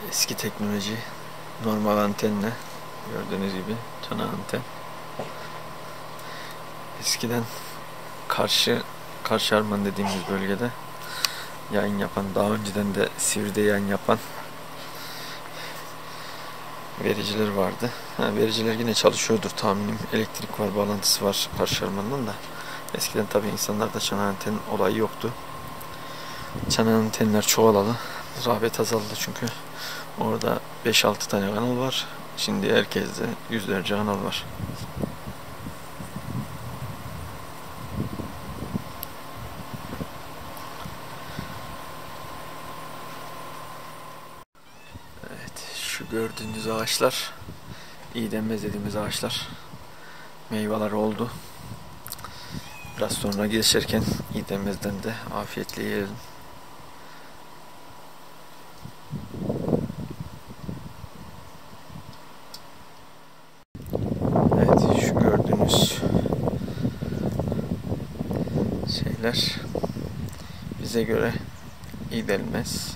Eski teknoloji, normal antenle, gördüğünüz gibi çana anten. Eskiden karşı Harman dediğimiz bölgede yayın yapan, daha önceden de Sivri'de yayın yapan vericiler vardı. Vericiler yine çalışıyordur tahminim. Elektrik var, bağlantısı var karşı Harman'dan da. Eskiden tabii insanlarda çana anten olayı yoktu. Çana antenler çoğalalı. Rağbet azaldı çünkü orada 5-6 tane kanal var. Şimdi herkeste yüzlerce kanal var. Evet, şu gördüğünüz ağaçlar İğdenmez dediğimiz ağaçlar. Meyveler oldu. Biraz sonra geçerken İğdenmez'den de afiyetle yiyelim. Evet, şu gördüğünüz şeyler bize göre İğdenmez.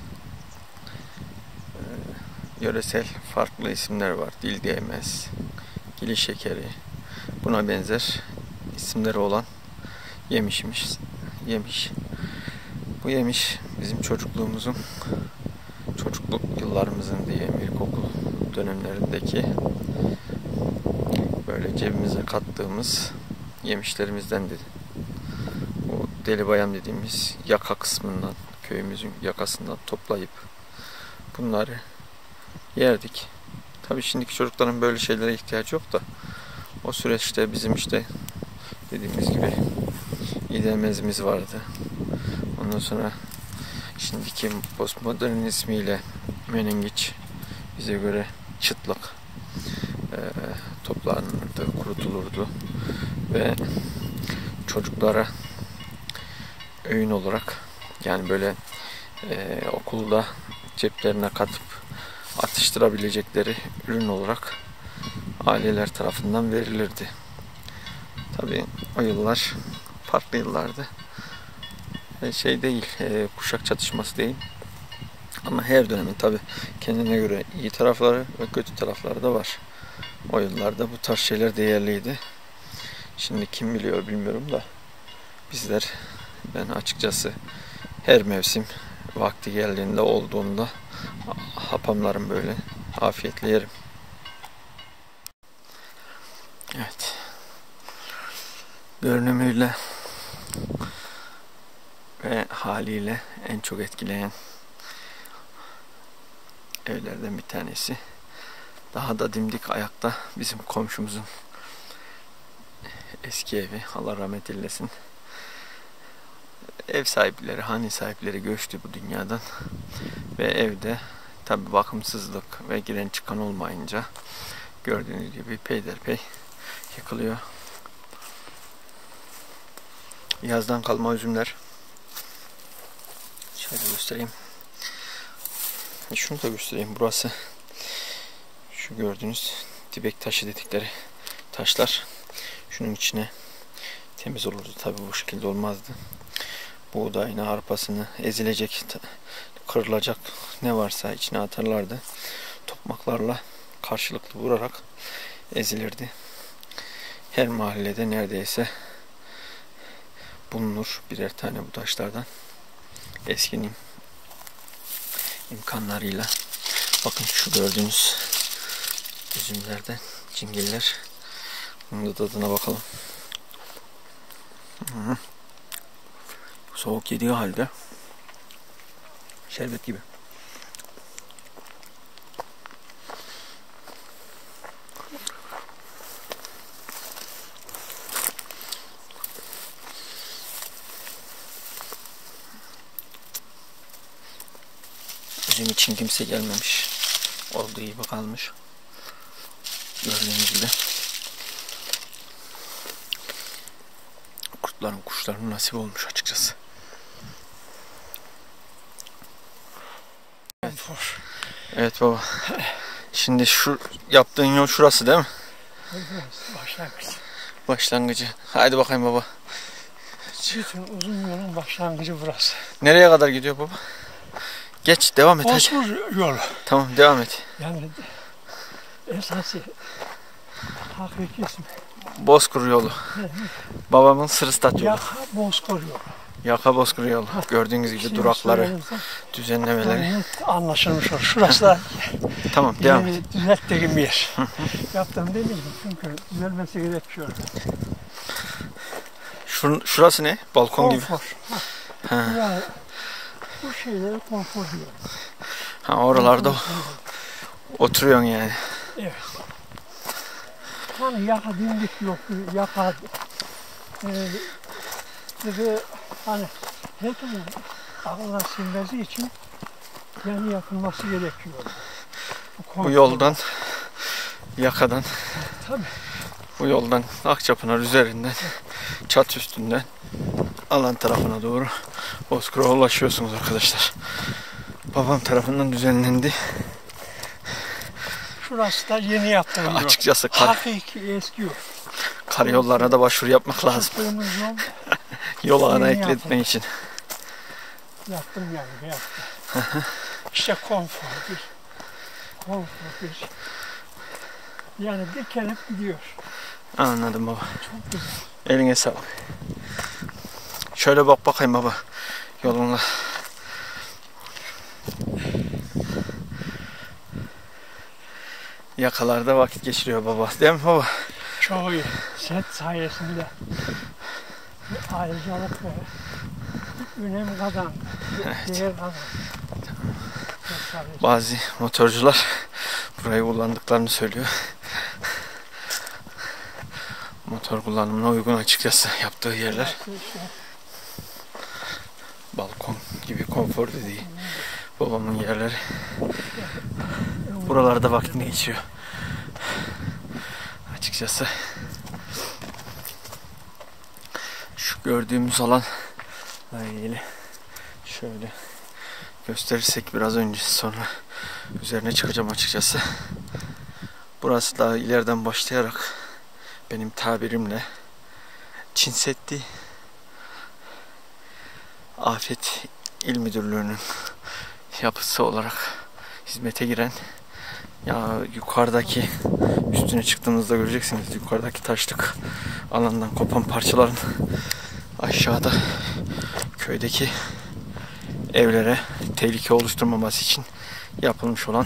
Yöresel farklı isimler var. Dil değmez, gili şekeri, buna benzer isimleri olan yemiş. Bu yemiş bizim çocukluk yıllarımızın diyeyim, ilkokul dönemlerindeki böyle cebimize kattığımız yemişlerimizden dedi. Bu deli bayam dediğimiz yaka kısmından, köyümüzün yakasından toplayıp bunları yerdik. Tabii şimdiki çocukların böyle şeylere ihtiyacı yok da o süreçte bizim işte dediğimiz gibi İğdenmez'imiz vardı. Ondan sonra şimdiki postmodern ismiyle menengiç, bize göre çıtlık toplanırdı, kurutulurdu ve çocuklara öğün olarak, yani böyle okulda ceplerine katıp atıştırabilecekleri ürün olarak aileler tarafından verilirdi. Tabii o yıllar farklı yıllardı. Şey değil, kuşak çatışması değil. Ama her dönemin tabii kendine göre iyi tarafları ve kötü tarafları da var. O yıllarda bu tarz şeyler değerliydi. Şimdi kim biliyor bilmiyorum da ben açıkçası her mevsim vakti geldiğinde olduğunda hapamlarım böyle afiyetle yerim. Evet. Görünümüyle ve haliyle en çok etkileyen evlerden bir tanesi. Daha da dimdik ayakta bizim komşumuzun eski evi. Allah rahmet eylesin. Ev sahipleri, hane sahipleri göçtü bu dünyadan. Ve evde tabi bakımsızlık ve giren çıkan olmayınca gördüğünüz gibi peyderpey yıkılıyor. Yazdan kalma üzümler. Şöyle göstereyim. Şunu da göstereyim. Burası şu gördüğünüz dibek taşı dedikleri taşlar. Şunun içine temiz olurdu. Tabi bu şekilde olmazdı. Buğdayını, arpasını, ezilecek, kırılacak ne varsa içine atarlardı. Tokmaklarla karşılıklı vurarak ezilirdi. Her mahallede neredeyse bulunur birer tane bu taşlardan. Eskinin imkanlarıyla. Bakın şu gördüğünüz üzümlerden cingiller. Bunun da tadına bakalım. Soğuk yediği halde şerbet gibi. Üzüm için kimse gelmemiş. Olduğu gibi kalmış. Gördüğünüz gibi. Kuşların nasip olmuş açıkçası. Evet baba. Şimdi şu yaptığın yol şurası değil mi? Başlangıç. Başlangıcı. Haydi bakayım baba. Bütün uzun yolun başlangıcı burası. Nereye kadar gidiyor baba? Geç devam et hadi. Bozkır yolu. Tamam devam et. Yani esası hakiki ismi. Bozkır yolu. Babamın Sırıstat yolu. Yaka Bozkır yolu. Yaka Bozkır yolu. Gördüğünüz gibi Şimdi durakları, söylerimse düzenlemeleri. yani anlaşılmış olur. Şurası da Tamam devam et. düzelttiğim bir yer. Yaptım demeyeyim çünkü düzelmesi gerekiyor. Şurası ne? Balkon gibi. Konfor. Ha. Yani bu şeyleri konfor diyor. Ha oralarda oturuyorsun yani. Evet. Hani yaka dimdik yok, yaka gibi hani hepimiz aklına silmesi için yani yapılması gerekiyor. Bu yoldan, yakadan, Tabii. bu yoldan Akçapınar üzerinden, çat üstünden alan tarafına doğru Bozkır'a ulaşıyorsunuz arkadaşlar. Babam tarafından düzenlendi. Şurası da yeni yaptırılıyor. Açıkçası Hakiki eski yol. karayollarına da başvuru yapmak lazım. Çıktığımız yol Yol ağına Yeni ekletmek için. yaptım yani yaptım. İşte konfor bir. Konfor bir. Yani dikelip gidiyor. Anladım baba. Çok güzel. Eline sağlık. Şöyle bak bakayım baba yoluna. Yakalarda vakit geçiriyor baba. Değil mi baba? Çok iyi. Set sayesinde bir ayrıcalık ve bir önem kazandı. Bir değer kazandı. Set sayesinde. Bazı motorcular burayı kullandıklarını söylüyor. Motor kullanımına uygun açıkçası yaptığı yerler. Balkon gibi konfor dediği babamın yerleri. Buralarda vaktini geçiyor. Açıkçası şu gördüğümüz alan ilgili şöyle gösterirsek biraz önce sonra üzerine çıkacağım açıkçası. Burası daha ileriden başlayarak benim tabirimle Çin Seddi Afet İl Müdürlüğü'nün yapısı olarak hizmete giren, ya yukarıdaki üstüne çıktığınızda göreceksiniz, yukarıdaki taşlık alandan kopan parçaların aşağıda köydeki evlere tehlike oluşturmaması için yapılmış olan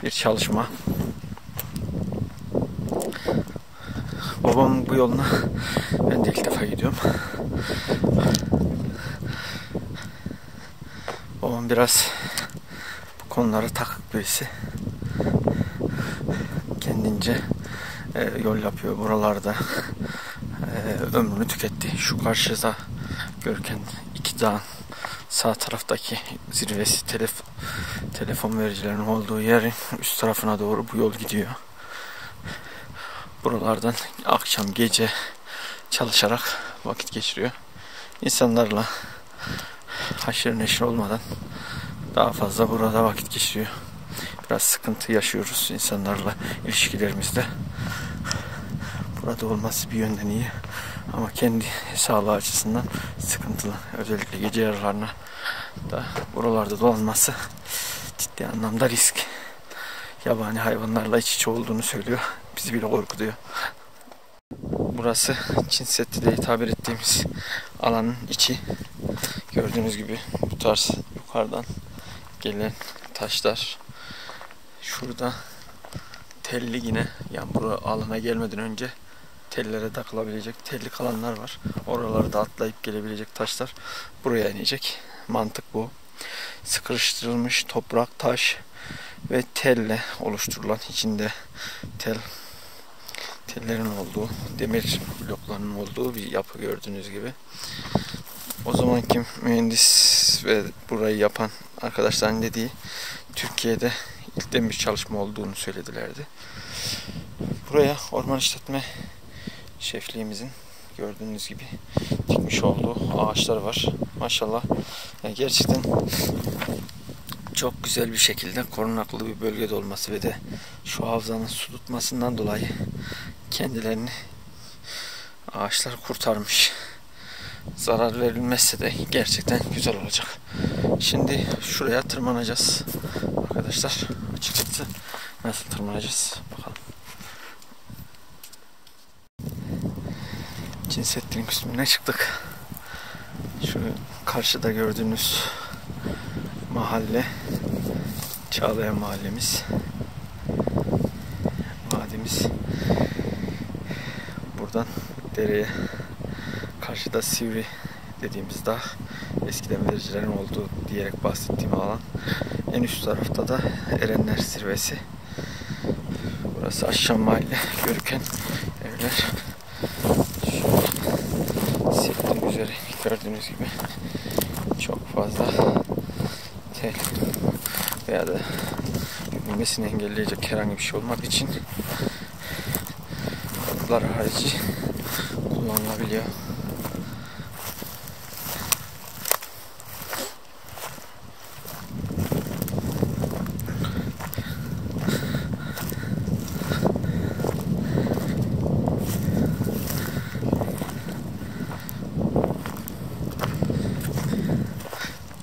bir çalışma. Babamın bu yoluna ben de ilk defa gidiyorum. Babam biraz bu konulara takık birisi. Kendince yol yapıyor buralarda. Ömrünü tüketti. Şu karşıda görürken iki dağın sağ taraftaki zirvesi telefon vericilerinin olduğu yerin üst tarafına doğru bu yol gidiyor. Buralardan akşam gece çalışarak vakit geçiriyor. İnsanlarla haşır neşir olmadan daha fazla burada vakit geçiriyor. Biraz sıkıntı yaşıyoruz insanlarla ilişkilerimizde. Burada olması bir yönden iyi ama kendi sağlığı açısından sıkıntılı. Özellikle gece yarılarına da buralarda dolanması ciddi anlamda risk. Yabani hayvanlarla iç içe olduğunu söylüyor. Bizi bile korkutuyor. Burası Çin Seddi diye tabir ettiğimiz alanın içi. Gördüğünüz gibi bu tarz yukarıdan gelen taşlar. Şurada telli yine, yani bu alana gelmeden önce tellere takılabilecek tellik alanlar var. Oralarda atlayıp gelebilecek taşlar buraya inecek. Mantık bu. Sıkıştırılmış toprak, taş ve telle oluşturulan, içinde tellerin olduğu, demir bloklarının olduğu bir yapı gördüğünüz gibi. O zamanki mühendis ve burayı yapan arkadaşların dediği Türkiye'de ilk demir çalışma olduğunu söyledilerdi. Buraya orman işletme şefliğimizin gördüğünüz gibi dikmiş olduğu ağaçlar var. Maşallah. Yani gerçekten çok güzel bir şekilde korunaklı bir bölgede olması ve de şu havzanın su tutmasından dolayı kendilerini ağaçlar kurtarmış. zarar verilmezse de gerçekten güzel olacak. Şimdi şuraya tırmanacağız arkadaşlar. Açıkçası nasıl tırmanacağız bakalım. Cinsettin kısmına çıktık. Şu karşıda gördüğünüz mahalle Çağlayan mahallemiz. Vadimiz. Buradan dereye, karşıda Sivri dediğimiz dağ, eskiden vericilerin olduğu diyerek bahsettiğim alan. En üst tarafta da Erenler Zirvesi. Burası aşağı mahalle, Görüken evler. Hissettiğim üzere gördüğünüz gibi çok fazla tel veya da büyümesini engelleyecek herhangi bir şey olmadığı için kapılar harici kullanılabiliyor.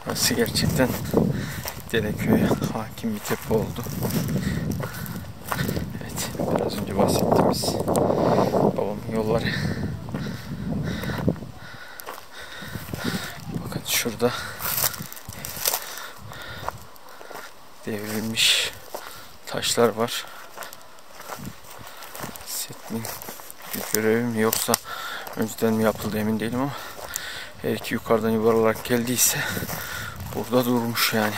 Burası gerçekten Dereköy'e hakim bir tepe oldu. Evet, biraz önce bahsettiğimiz babamın yolları. Bakın şurada devrilmiş taşlar var. Setmin bir görevi mi yoksa önceden mi yapıldı emin değilim ama her iki yukarıdan yuvarlanarak geldiyse burada durmuş yani.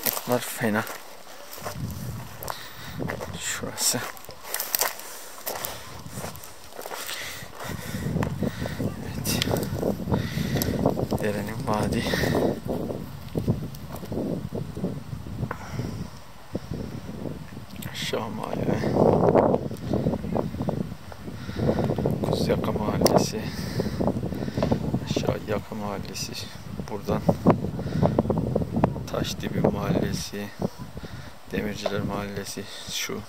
Otlar fena. Şurası. Evet. Derenin vadi. Aşağı mahalle. Kuzyaka mahallesi. Aşağı Yaka mahallesi. Buradan Taşdibi mahallesi, Demirciler mahallesi, şu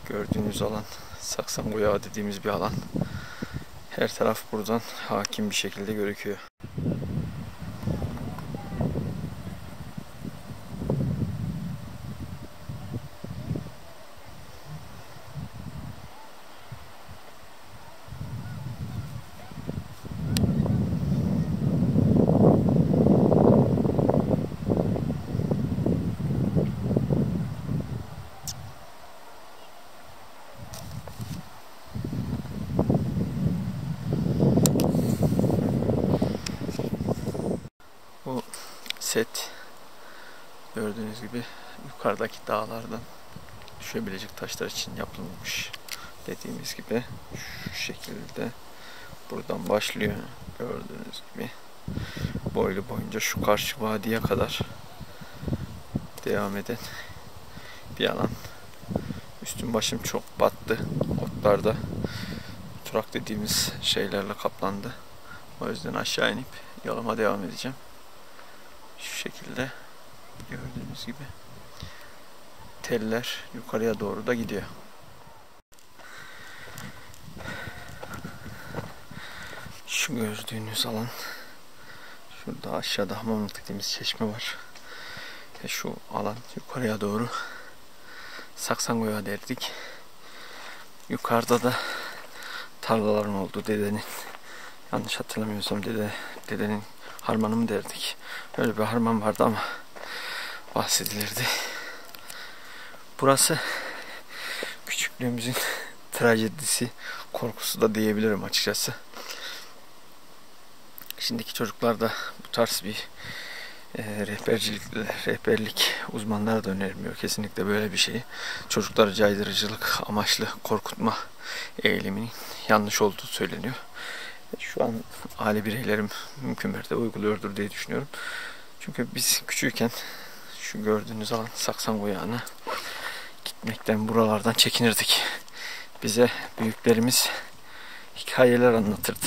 gördüğünüz alan Saksangoya dediğimiz bir alan. Her taraf buradan hakim bir şekilde gözüküyor. Bu set gördüğünüz gibi yukarıdaki dağlardan düşebilecek taşlar için yapılmış. Dediğimiz gibi şu şekilde buradan başlıyor gördüğünüz gibi boylu boyunca şu karşı vadiye kadar devam eden bir alan. Üstüm başım çok battı. Otlarda turak dediğimiz şeylerle kaplandı. O yüzden aşağı inip yoluma devam edeceğim. Şu şekilde gördüğünüz gibi teller yukarıya doğru da gidiyor. Şu gördüğünüz alan, şurada aşağıda Hamamlık dediğimiz çeşme var. Ve şu alan yukarıya doğru Saksangoya derdik. Yukarıda da tarlaların olduğu dedenin, yanlış hatırlamıyorsam dedenin harmanı mı derdik. Böyle bir harman vardı ama bahsedilirdi. Burası küçüklüğümüzün trajedisi, korkusu da diyebilirim açıkçası. Şimdiki çocuklar da bu tarz bir rehberlik uzmanları da önermiyor. Kesinlikle böyle bir şeyi çocukları caydırıcılık amaçlı korkutma eğiliminin yanlış olduğu söyleniyor. Şu an aile bireylerim mümkün mertebe uyguluyordur diye düşünüyorum. Çünkü biz küçükken şu gördüğünüz alan Saksangoya'na gitmekten, buralardan çekinirdik. Bize büyüklerimiz hikayeler anlatırdı.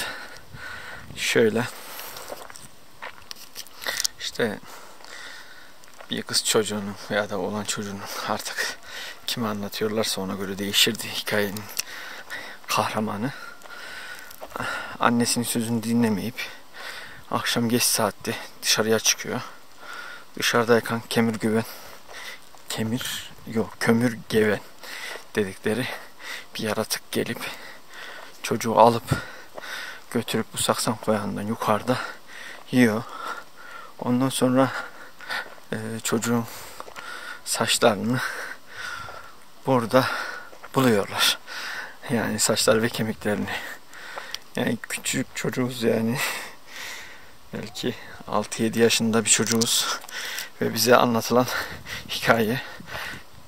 Şöyle işte bir kız çocuğunun veya da oğlan çocuğunun, artık kime anlatıyorlarsa ona göre değişirdi hikayenin kahramanı. annesinin sözünü dinlemeyip akşam geç saatte dışarıya çıkıyor. Dışarıdayken kömür geven dedikleri bir yaratık gelip çocuğu alıp götürüp bu saksan koyağından yukarıda yiyor. Ondan sonra çocuğun saçlarını burada buluyorlar. Yani saçlar ve kemiklerini. Yani küçük çocuğuz yani. Belki 6-7 yaşında bir çocuğuz. Ve bize anlatılan hikaye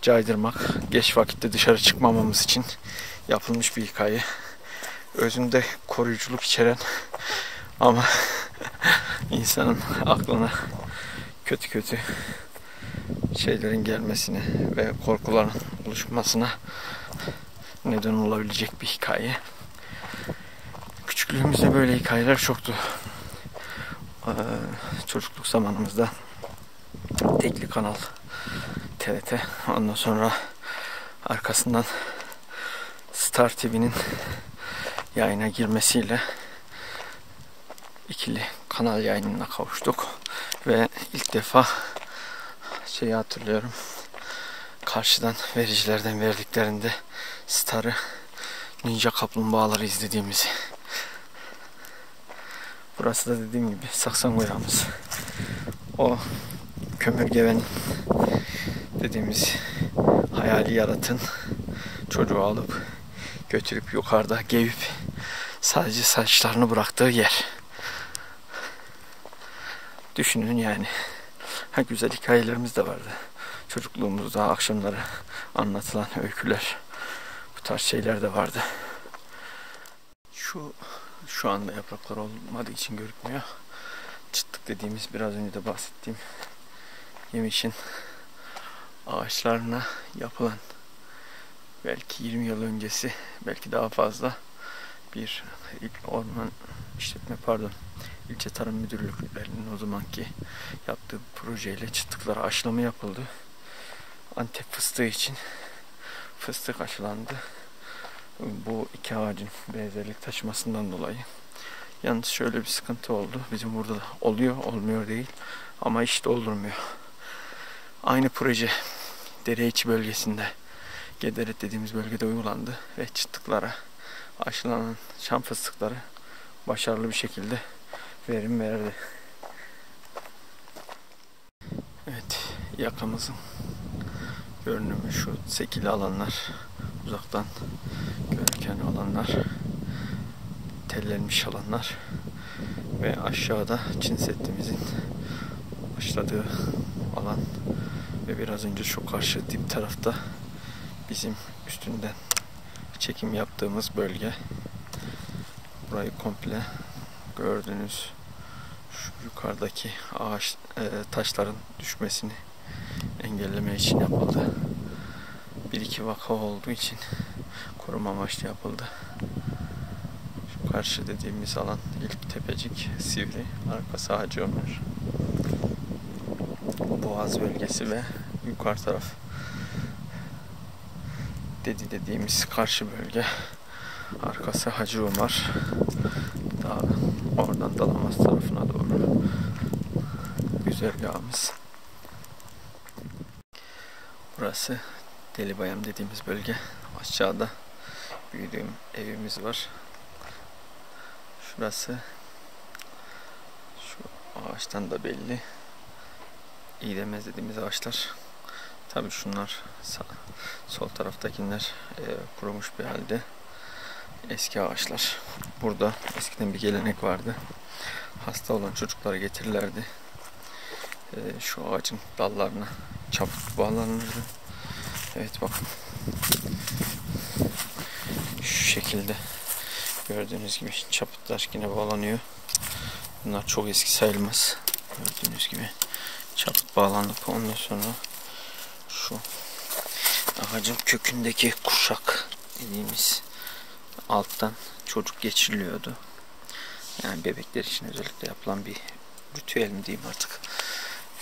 caydırmak, geç vakitte dışarı çıkmamamız için yapılmış bir hikaye. Özünde koruyuculuk içeren ama insanın aklına kötü şeylerin gelmesine ve korkuların oluşmasına neden olabilecek bir hikaye. Küçüklüğümüzde böyle hikayeler çoktu. Çocukluk zamanımızda tekli kanal TRT, ondan sonra arkasından Star TV'nin yayına girmesiyle ikili kanal yayınına kavuştuk ve ilk defa şeyi hatırlıyorum, karşıdan vericilerden verdiklerinde Star'ı, Ninja Kaplumbağaları izlediğimizi. Burası da dediğim gibi saksan koyağımız. O kömürgeven dediğimiz hayali yaratın çocuğu alıp götürüp yukarıda gevip sadece saçlarını bıraktığı yer. Düşünün yani. Güzel hikayelerimiz de vardı. Çocukluğumuzda akşamları anlatılan öyküler, bu tarz şeyler de vardı. Şu anda yapraklar olmadığı için görükmüyor. Çıtlık dediğimiz, biraz önce de bahsettiğim yemişin ağaçlarına yapılan, belki 20 yıl öncesi, belki daha fazla bir ilçe tarım müdürlüklerinin o zamanki yaptığı projeyle çıtlıklara aşılama yapıldı. Antep fıstığı için fıstık aşılandı. Bu iki ağacın benzerlik taşımasından dolayı. Yalnız şöyle bir sıkıntı oldu. Bizim burada da oluyor, olmuyor değil. Ama hiç doldurmuyor. Aynı proje Dereiçi bölgesinde, Gederet dediğimiz bölgede uygulandı ve çıtlıklara aşılanan şam fıstıkları başarılı bir şekilde verim verdi. Evet, yakamızın görünümü şu sekili alanlar, uzaktan görürken alanlar, tellenmiş alanlar ve aşağıda Çin Seddi'mizin başladığı alan ve biraz önce şu karşı dip tarafta bizim üstünden çekim yaptığımız bölge. Burayı komple gördüğünüz şu yukarıdaki ağaç taşların düşmesini engelleme için yapıldı. Bir iki vaka olduğu için koruma amaçlı yapıldı. Şu karşı dediğimiz alan ilk tepecik Sivri, arkası Hacı Ömer, Boğaz bölgesi ve yukarı taraf dediğimiz karşı bölge, arkası Hacı Ömer. Daha oradan Dalamas tarafına doğru güzergahımız. Burası Delibayam dediğimiz bölge. Aşağıda büyüdüğüm evimiz var. Şurası, şu ağaçtan da belli. İğdemez dediğimiz ağaçlar. Tabii şunlar sol taraftakiler kurumuş bir halde. Eski ağaçlar. Burada eskiden bir gelenek vardı. Hasta olan çocuklara getirirlerdi. Şu ağacın dallarına çaput bağlanırdı. Evet, bakın. Şu şekilde gördüğünüz gibi çaputlar yine bağlanıyor. Bunlar çok eski sayılmaz. Gördüğünüz gibi çaput bağlanıp ondan sonra şu ağacın kökündeki kuşak dediğimiz alttan çocuk geçiriliyordu. Yani bebekler için özellikle yapılan bir ritüel mi diyeyim artık.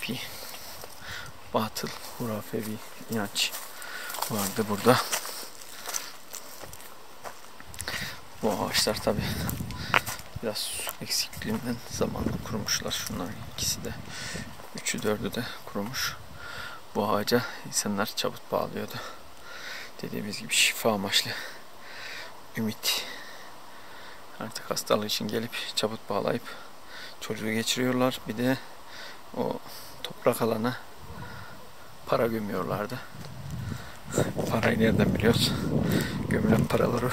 Bir batıl, hurafe bir inanç vardı burada. Bu ağaçlar tabi Biraz su eksikliğinden zamanla kurumuşlar. Şunların ikisi de, üçü dördü de kurumuş. Bu ağaca insanlar çabuk bağlıyordu. Dediğimiz gibi şifa amaçlı. Ümit. Artık hastalığı için gelip çabuk bağlayıp çocuğu geçiriyorlar. Bir de o toprak alana para gömüyorlardı. Parayı nereden biliyoruz? Gömülen paraları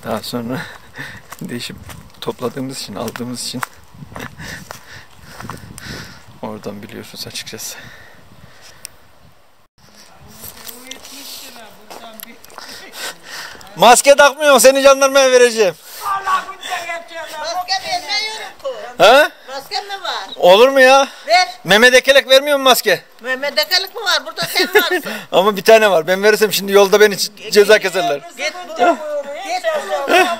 daha sonra değişip topladığımız için, aldığımız için oradan biliyorsunuz açıkçası. Maske takmıyorum, seni jandarmaya vereceğim. Maske vermiyorum ki. Ha? Maske mi var? Olur mu ya? Ver. Mehmet Ekelek vermiyor mu maske? Mehmet Akalık mı var? Burada sen varsın. Ama bir tane var. Ben verirsem şimdi yolda beni ceza keserler. Git bunu. Git bunu.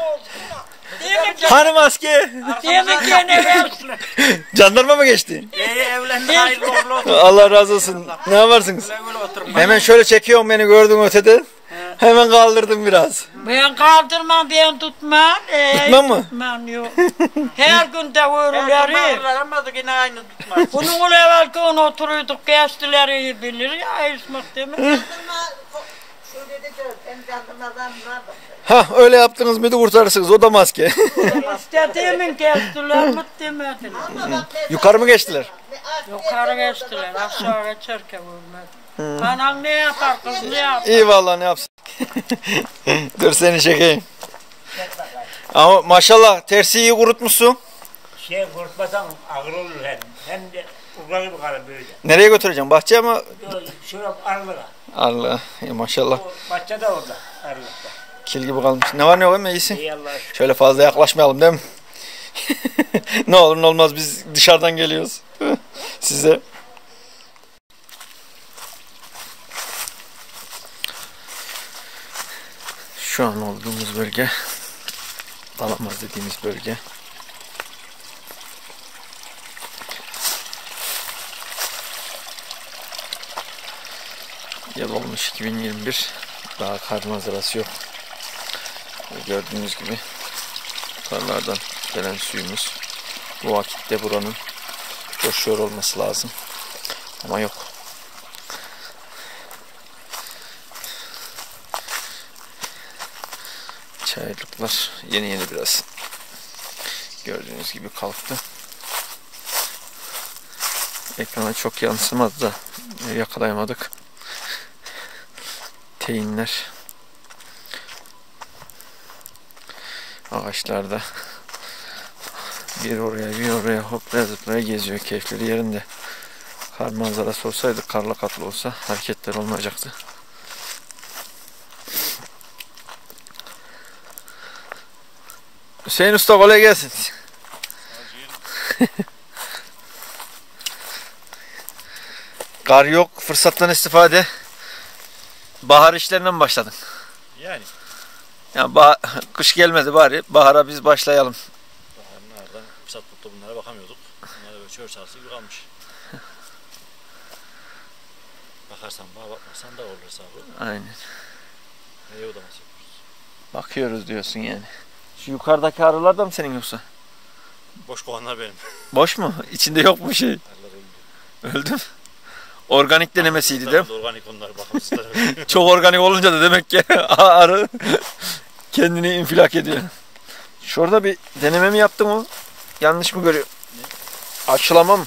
Hani maske? Yemek yene ver. Jandarma mı geçti? Evlendi hayırlı uğurlu olsun. Allah razı olsun. Ne yaparsınız? Güle oturma. Hemen şöyle çekiyorum, beni gördün öteden. Hemen kaldırdım biraz. Ben kaldırmam, ben tutmam. Tutmam mı? Tutmam yok. Her gün de vururlar. Ama da yine aynı tutmaz. Bunun evvelki gün oturuyorduk, geçtiler iyi bilir ya, ismek değil mi? Jandarma şöyle de gör. Ben jandarmadan vardım. Ha öyle yaptınız mıydı kurtarırsınız, o da maske. İstediğimin geçtiler mi demediler. Ama bak ne Yukarı mı geçtiler? Yukarı geçtiler, aşağı geçerken vurmadı. Anan ne yapar kız, ne yapar? İyi vallahi, ne yapsın. Dur seni çekeyim. Ama maşallah tersi iyi kurutmuşsun. Korkmasan ağır olur hem. Hem de uzak bir karı böyle. Nereye götüreceğim? Bahçeye mi? Şöyle arlığa. Allah, maşallah. O bahçe de orada arlıkta. Kil gibi kalmış. Ne var ne yok mu, iyisin? İyi Allah'a şükür. Şöyle fazla yaklaşmayalım değil mi? Ne olur ne olmaz, biz dışarıdan geliyoruz. Size. Şu an olduğumuz bölge Dalamaz dediğimiz bölge. Yıl olmuş 2021. Daha kar manzarası yok. Gördüğünüz gibi karlardan gelen suyumuz bu vakitte buranın coşuyor olması lazım. Ama yok. Çayırlıklar yeni yeni biraz gördüğünüz gibi kalktı. Ekrana çok yansımadı da yakalayamadık. Teyinler ağaçlarda bir oraya bir oraya hoplaya zıplaya geziyor, keyifleri yerinde. Kar manzarası olsaydı, karla kaplı olsa hareketler olmayacaktı. Hüseyin Usta kolay gelsin. Kar yok, fırsattan istifade. Bahar işlerinden başladın. Yani. Yani kış gelmedi bari, bahara biz başlayalım. Baharlardan fırsat bulup bunlara bakamıyorduk. Bunlar böyle çöl çarşı gibi kalmış. Bakarsan bana, bakmasan da olur hesabı. Aynen. Neye odaması yapıyoruz? Bakıyoruz diyorsun yani. Şu yukarıdaki arılar da mı senin yoksa? Boş kovanlar benim. Boş mu? İçinde yok mu şey? Arılar öldü. Öldü mü? Organik denemesiydi değil mi? Organik onlar, bakımsızlar. Çok organik olunca da demek ki arı kendini infilak ediyor. Şurada bir deneme mi yaptın o? Yanlış mı görüyorum? Aşılama mı?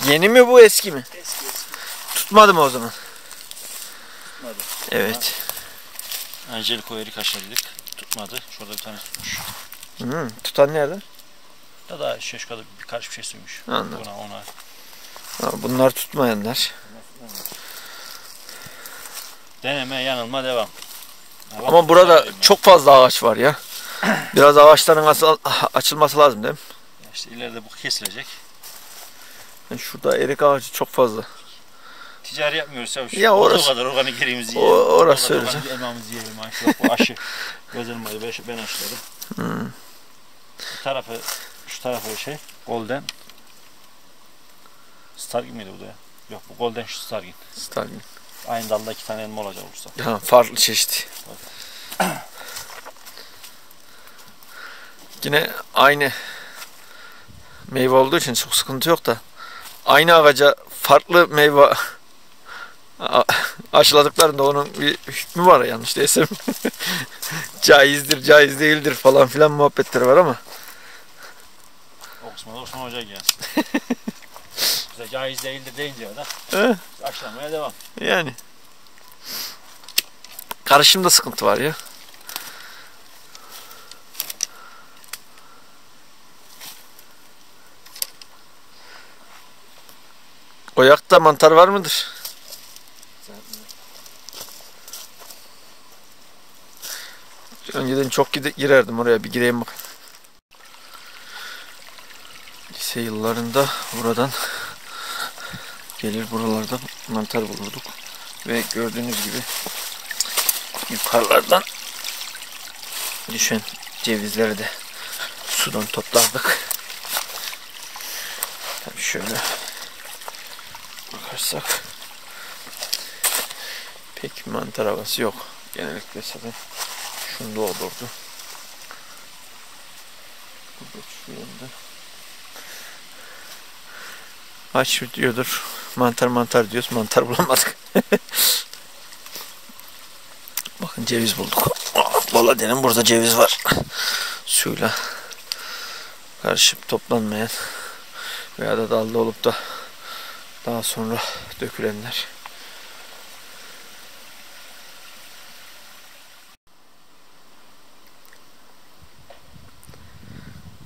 Yeni mi bu, eski mi? Eski. Tutmadı mı o zaman? Tutmadı. Evet. Angelico erik aşıladık. Tutmadı. Şurada bir tane tutmuş. Tutan nerede? Daha şaşkada birkaç bir şey sürmüş. Anladım. Ona. Ha, bunlar tutmayanlar. Deneme, yanılma, devam. Ama burada çok fazla ağaç var ya. Biraz ağaçların açılması lazım değil mi? İşte ileride bu kesilecek. Yani şurada erik ağacı çok fazla. Ticari yapmıyoruz ya. Ya orası- O kadar organik eriğimizi yiyelim. Orası O kadar öyle. organik elmamızı yiyelim. Bu aşı. Gözlerim ben aşıladım. Bu tarafı, şu tarafı şey, Golden. Stargin miydi bu da ya? Yok, bu Golden, şu Stargin. Stalin. Aynı dalda 2 tane elma olacak olursa. Ha, farklı çeşit. Yine aynı meyve olduğu için çok sıkıntı yok da aynı ağaca farklı meyve aşıladıklarında onun bir hükmü var, yanlış değilsem. Caizdir, caiz değildir falan filan muhabbetleri var ama. O kısmında Osman Hoca gelsin. Bize caiz değildir deyince da aşılamaya devam. Yani. Karışımda sıkıntı var ya. Oyakta mantar var mıdır? Önceden çok girerdim oraya, bir gireyim bak. Lise yıllarında buradan gelir buralarda mantar bulurduk ve gördüğünüz gibi yukarılardan düşen cevizleri de sudan toplardık. Tabii şöyle bakarsak pek mantar havası yok. Genellikle zaten şunda olurdu. Burada şu yönde. Aç diyordur. Mantar diyoruz. Mantar bulamadık. Bakın ceviz bulduk. Valla dedim burada ceviz var. Suyla karışıp toplanmayan veya da dalda olup da daha sonra dökülenler.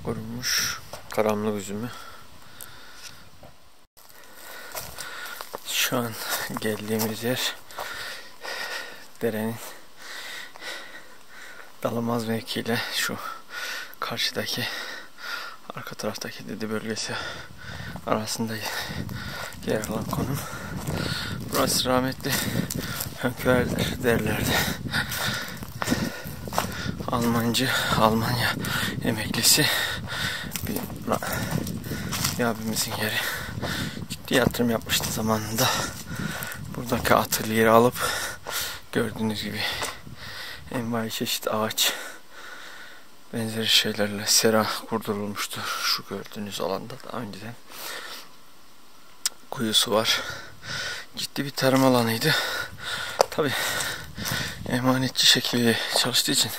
Kurumuş karamlık üzümü. Şu an geldiğimiz yer derenin Dalamaz mevkiyle şu karşıdaki arka taraftaki Didi bölgesi arasında yer alan konum. Burası rahmetli Hönkverder derlerdi. Almanya emeklisi bir abimizin yeri. Ciddi yatırım yapmıştı zamanında. Buradaki atölyeyi alıp gördüğünüz gibi envai çeşit ağaç benzeri şeylerle sera kurdurulmuştu. Şu gördüğünüz alanda daha önceden kuyusu var. Ciddi bir tarım alanıydı. Tabi emanetçi şekilde çalıştığı için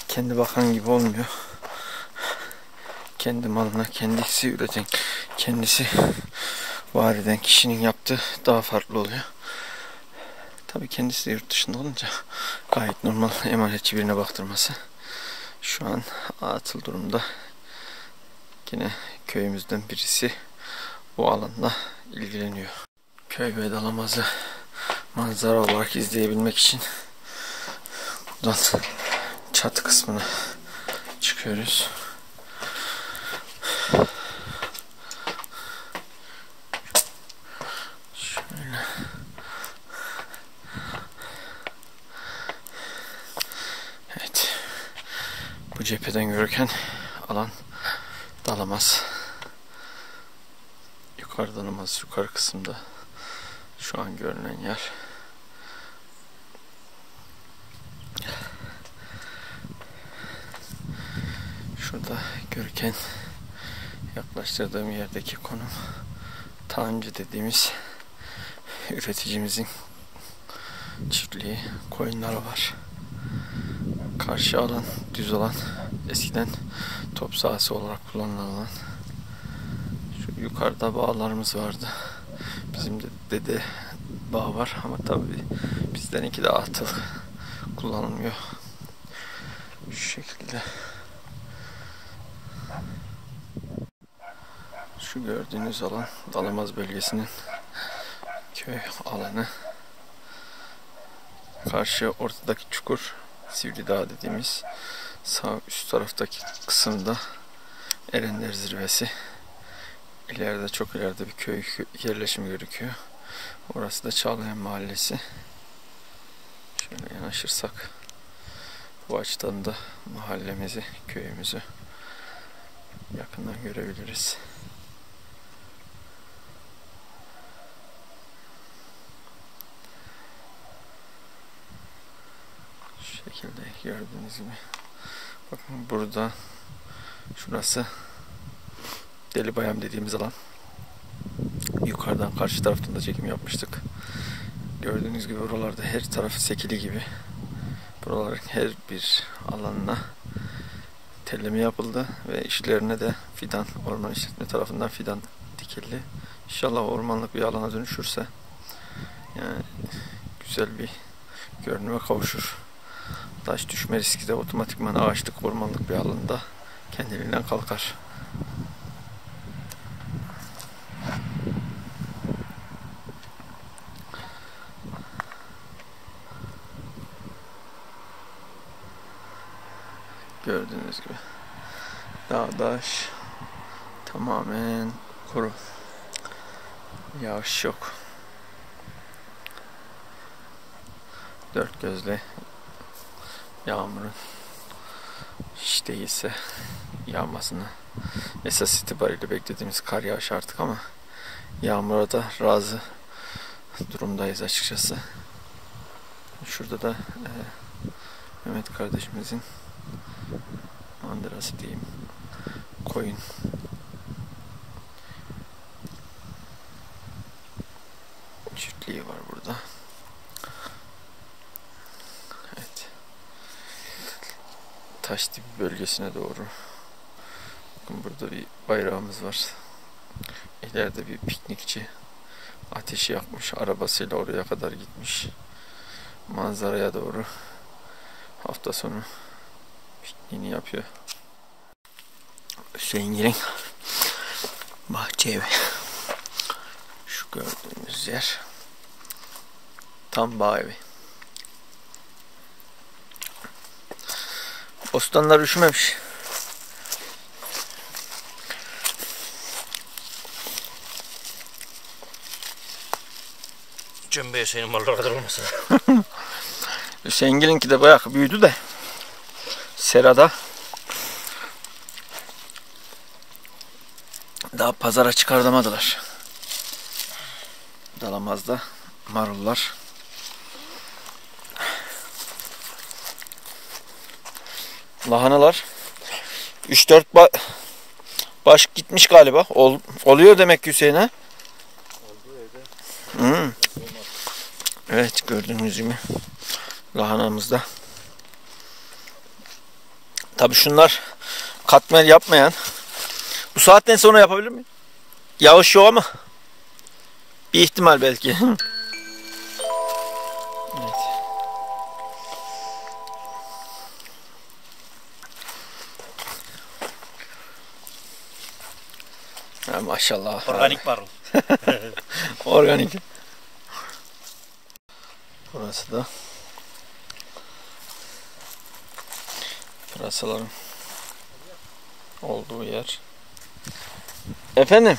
kendi bakan gibi olmuyor. Kendi malına kendisi üreten, kendisi var eden kişinin yaptığı daha farklı oluyor. Tabii kendisi de yurt dışında olunca gayet normal emanetçi birine baktırması. Şu an atıl durumda. Yine köyümüzden birisi bu alanla ilgileniyor. Köy ve Dalamaz'ı manzara olarak izleyebilmek için buradan çatı kısmına çıkıyoruz. Şöyle. Evet. Bu cepheden görürken alan Dalamaz. Yukarı Dalamaz, yukarı kısımda şu an görünen yer. Şurada görürken yaklaştırdığım yerdeki konum Tancı dediğimiz üreticimizin çiftliği, koyunları var. Karşı alan düz alan, eskiden top sahası olarak kullanılan alan. Şu yukarıda bağlarımız vardı. Bizim de dede bağ var ama tabii bizdeninki de atıl kullanılmıyor. Şu şekilde. Şu gördüğünüz alan Dalamaz bölgesinin köy alanı. Karşı ortadaki çukur Sivridağ dediğimiz, sağ üst taraftaki kısımda Erenler Zirvesi. İleride, çok ileride bir köy yerleşimi gözüküyor. Orası da Çağlayan Mahallesi. Şöyle yanaşırsak bu açıdan da mahallemizi, köyümüzü yakından görebiliriz. Şu şekilde gördüğünüz gibi. Bakın burada Şurası Deli Bayam dediğimiz alan. Yukarıdan karşı taraftan da çekim yapmıştık. Gördüğünüz gibi buralarda her tarafı sekili gibi. Buraların her bir alanına telleme yapıldı ve işlerine de fidan, orman işletme tarafından fidan dikildi. İnşallah ormanlık bir alana dönüşürse yani güzel bir görünüme kavuşur. Taş düşme riski de otomatikman ağaçlık, ormanlık bir alanda kendiliğinden kalkar. Gördüğünüz gibi dağdaş tamamen kuru. Yağış yok. Dört gözle yağmurun hiç değilse yağmasını esas itibariyle beklediğimiz kar yağışı artık, ama yağmura da razı durumdayız açıkçası. Şurada da Mehmet kardeşimizin mandırası diyeyim, koyun çiftliği var burada. Evet. Taşdibi bölgesine doğru. Bakın burada bir bayrağımız var. İleride bir piknikçi ateşi yakmış, arabasıyla oraya kadar gitmiş. Manzaraya doğru hafta sonu pikniğini yapıyor. Hüseyingil'in bahçe evi. Şu gördüğünüz yer tam bağ evi. Bostanlar üşümemiş. Cömbe Hüseyin'in malları kadar olmasın. Hüseyingil'inki de bayağı büyüdü de serada daha pazara çıkartamadılar. Dalamazda marullar. Lahanalar 3-4 baş gitmiş galiba. Oluyor demek ki Hüseyin'e. Evet, gördüğünüz gibi lahanamızda. Tabii şunlar katmer yapmayan. Bu saatten sonra yapabilir mi? Yağış yok ama bir ihtimal belki. Evet. Ha, maşallah. Organik marul. Organik. Burası da pırasaların olduğu yer. Efendim?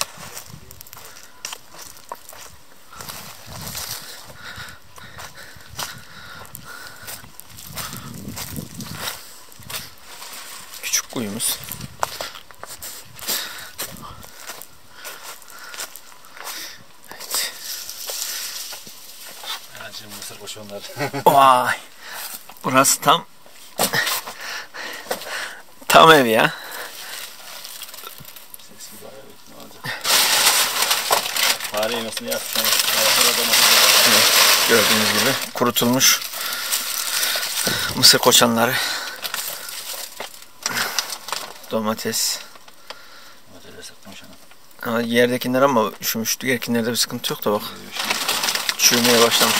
Küçük kuyumuz. Mısır koşanlar. Vay. Burası tam ev ya. Fare yemesini yaptım. Evet, gördüğünüz gibi kurutulmuş mısır koçanları. Domates. Ama yerdekiler ama üşümüş. Diğerkinlerde bir sıkıntı yok da bak. Çürümeye başlamış.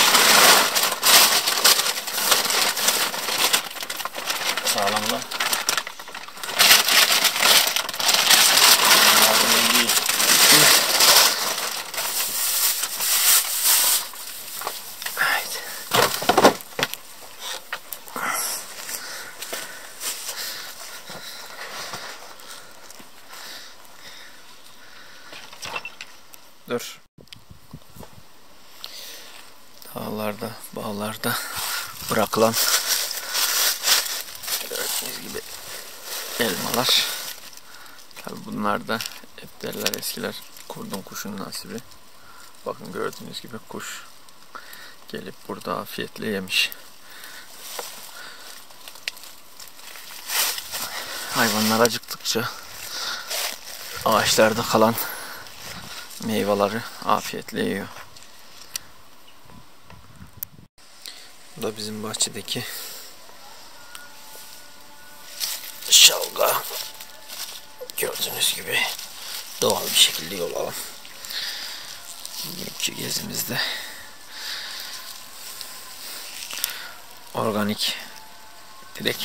Sağlamla. Evet. Dur. Dağlarda, bağlarda bırakılan gördüğünüz gibi elmalar. Tabii bunlar da hep derler eskiler, kurdun kuşun nasibi. Bakın gördüğünüz gibi kuş gelip burada afiyetle yemiş. Hayvanlar acıktıkça ağaçlarda kalan meyveleri afiyetle yiyor. Bu da bizim bahçedeki şalga. Gördüğünüz gibi doğal bir şekilde yol alalım. Bugünkü gezimizde organik direkt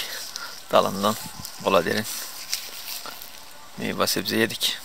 dalından Bolader'in meyve sebze yedik.